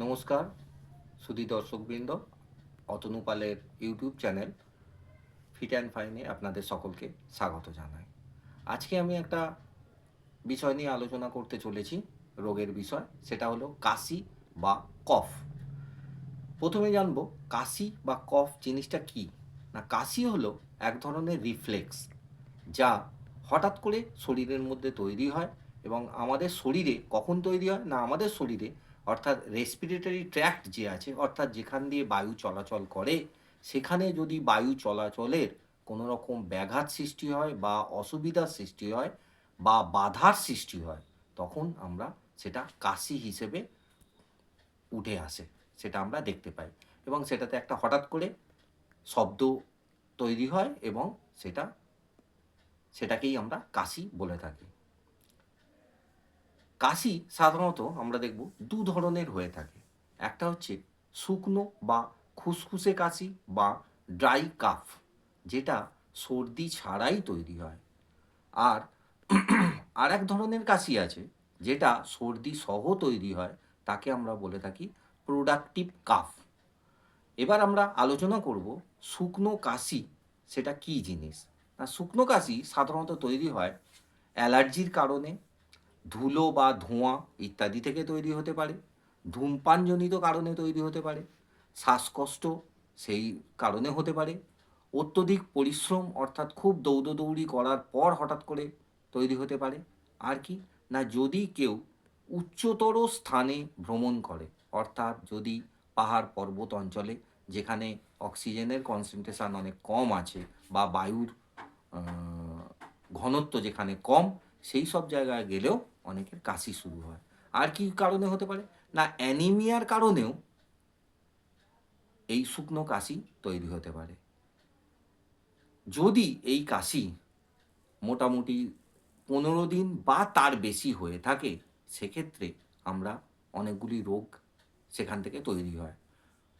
নমস্কার সুধী দর্শকবৃন্দ, অতনু পালের ইউটিউব চ্যানেল ফিট অ্যান্ড ফাইনে আপনাদের সকলকে স্বাগত জানাই। আজকে আমি একটা বিষয় নিয়ে আলোচনা করতে চলেছি, রোগের বিষয়, সেটা হলো কাশি বা কফ। প্রথমে জানবো কাশি বা কফ জিনিসটা কি। না, কাশি হলো এক ধরনের রিফ্লেক্স যা হঠাৎ করে শরীরের মধ্যে তৈরি হয় এবং আমাদের শরীরে কখন তৈরি হয় না, আমাদের শরীরে অর্থাৎ রেসপিরেটরি ট্র্যাক্ট যে আছে, অর্থাৎ যেখান দিয়ে বায়ু চলাচল করে, সেখানে যদি বায়ু চলাচলের কোনো রকম ব্যাঘাত সৃষ্টি হয় বা অসুবিধার সৃষ্টি হয় বা বাধার সৃষ্টি হয়, তখন আমরা সেটা কাশি হিসেবে উঠে আসে, সেটা আমরা দেখতে পাই এবং সেটাতে একটা হঠাৎ করে শব্দ তৈরি হয় এবং সেটাকেই আমরা কাশি বলে থাকি। কাশি সাধারণত আমরা দেখব দু ধরনের হয়ে থাকে। একটা হচ্ছে শুকনো বা খুসখুসে কাশি বা ড্রাই কাফ, যেটা সর্দি ছাড়াই তৈরি হয়। আর আর এক ধরনের কাশি আছে যেটা সর্দি সহ তৈরি হয়, তাকে আমরা বলে থাকি প্রোডাক্টিভ কাফ। এবার আমরা আলোচনা করব শুকনো কাশি সেটা কী জিনিস। না, শুকনো কাশি সাধারণত তৈরি হয় অ্যালার্জির কারণে, ধুলো বা ধোঁয়া ইত্যাদি থেকে তৈরি হতে পারে, ধূমপানজনিত কারণে তৈরি হতে পারে, শ্বাসকষ্ট সেই কারণে হতে পারে, অত্যধিক পরিশ্রম অর্থাৎ খুব দৌড়দৌড়ি করার পর হঠাৎ করে তৈরি হতে পারে। আর কি না, যদি কেউ উচ্চতর স্থানে ভ্রমণ করে, অর্থাৎ যদি পাহাড় পর্বত অঞ্চলে যেখানে অক্সিজেনের কনসেন্ট্রেশন অনেক কম আছে বা বায়ুর আহ, ঘনত্ব যেখানে কম, সেই সব জায়গায় গেলেও অনেকের কাশি শুরু হয়। আর কি কারণে হতে পারে না, অ্যানিমিয়ার কারণেও এই শুকনো কাশি তৈরি হতে পারে। যদি এই কাশি মোটামুটি 15 দিন বা তার বেশি হয়ে থাকে, সেক্ষেত্রে আমরা অনেকগুলি রোগ সেখান থেকে তৈরি হয়।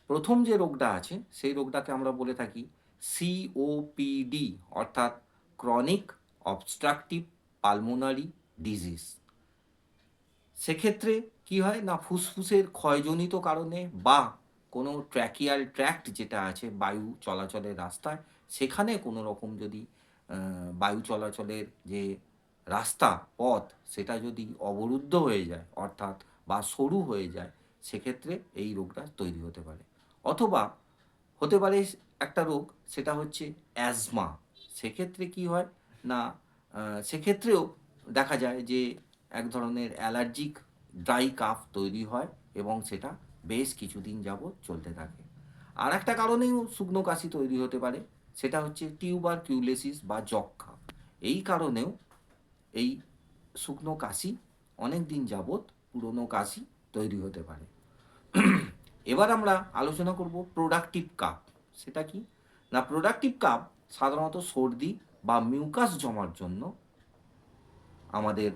প্রথম যে রোগটা আছে সেই রোগটাকে আমরা বলে থাকি সিওপিডি, অর্থাৎ ক্রনিক অবস্ট্রাকটিভ পালমোনারি ডিজিজ। সেক্ষেত্রে কি হয় না, ফুসফুসের ক্ষয়জনিত কারণে বা কোনো ট্র্যাকিয়াল ট্র্যাক্ট যেটা আছে বায়ু চলাচলের রাস্তায়, সেখানে কোনো রকম যদি বায়ু চলাচলের যে রাস্তা পথ সেটা যদি অবরুদ্ধ হয়ে যায় অর্থাৎ বা সরু হয়ে যায়, সেক্ষেত্রে এই রোগটা তৈরি হতে পারে। অথবা হতে পারে একটা রোগ, সেটা হচ্ছে অ্যাজমা। সেক্ষেত্রে কি হয় না, সেক্ষেত্রেও দেখা যায় যে এক ধরনের অ্যালার্জিক ড্রাই কাফ তৈরি হয় এবং সেটা বেশ কিছুদিন যাবৎ চলতে থাকে। আর একটা কারণেও শুকনো কাশি তৈরি হতে পারে, সেটা হচ্ছে টিউবারকিউলোসিস বা যক্ষ্মা। এই কারণেও এই শুকনো কাশি অনেক দিন যাবৎ পুরনো কাশি তৈরি হতে পারে। এবার আমরা আলোচনা করব প্রোডাক্টিভ কাপ। সেটা কি না, প্রোডাক্টিভ কাপ সাধারণত সর্দি বা মিউকাস জমার জন্য আমাদের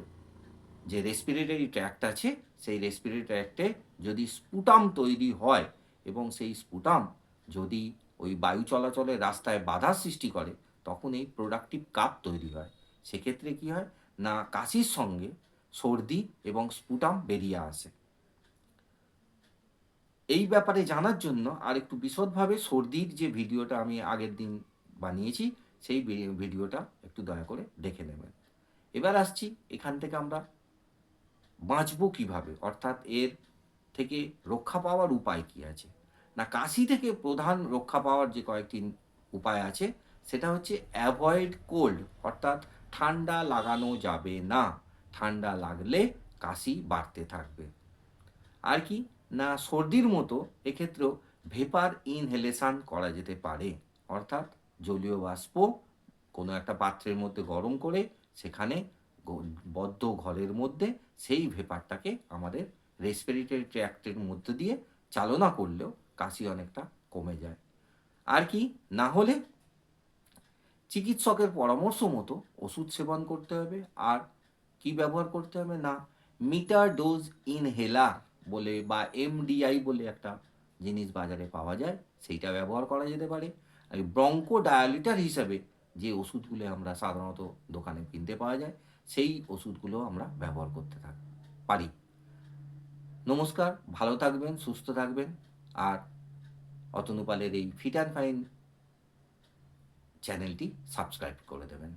যে রেসপিরেটরি ট্র্যাক্ট আছে, সেই রেসপিরেটরি ট্র্যাক্টে যদি স্পুটাম তৈরি হয় এবং সেই স্পুটাম যদি ওই বায়ু চলাচলের রাস্তায় বাধা সৃষ্টি করে, তখন এই প্রোডাক্টিভ কাপ তৈরি হয়। সেক্ষেত্রে কি হয় না, কাশির সঙ্গে সর্দি এবং স্পুটাম বেরিয়ে আসে। এই ব্যাপারে জানার জন্য আর একটু বিশদভাবে সর্দির যে ভিডিওটা আমি আগের দিন বানিয়েছি, সেই ভিডিওটা একটু দয়া করে দেখে নেবেন। এবার আসছি এখান থেকে আমরা বাঁচবো কীভাবে, অর্থাৎ এর থেকে রক্ষা পাওয়ার উপায় কী আছে। না, কাশি থেকে প্রধান রক্ষা পাওয়ার যে কয়েকটি উপায় আছে, সেটা হচ্ছে অ্যাভয়েড কোল্ড, অর্থাৎ ঠান্ডা লাগানো যাবে না। ঠান্ডা লাগলে কাশি বাড়তে থাকবে। আর কি না, সর্দির মতো এক্ষেত্রেও ভেপার ইনহেলেশন করা যেতে পারে, অর্থাৎ জলীয় বাষ্প কোনো একটা পাত্রের মধ্যে গরম করে সেখানে বদ্ধ ঘরের মধ্যে সেই ভেপারটাকে আমাদের রেসপিরেটরি ট্র্যাক্টের মধ্যে দিয়ে চালনা করলেও কাশি অনেকটা কমে যায়। আর কি না হলে চিকিৎসকের পরামর্শ মতো ওষুধ সেবন করতে হবে। আর কি ব্যবহার করতে হবে না, মিটার ডোজ ইনহেলার বলে বা এমডিআই বলে একটা জিনিস বাজারে পাওয়া যায়, সেইটা ব্যবহার করা যেতে পারে। আর ব্রঙ্কো ডায়ালিটার হিসাবে যে ওষুধগুলো আমরা সাধারণত দোকানে কিনতে পাওয়া যায়, সেই ওষুধগুলো আমরা ব্যবহার করতে পারি। নমস্কার, ভালো থাকবেন, সুস্থ থাকবেন। আর অতনু পালের এই ফিট অ্যান্ড ফাইন চ্যানেলটি সাবস্ক্রাইব করে দেবেন।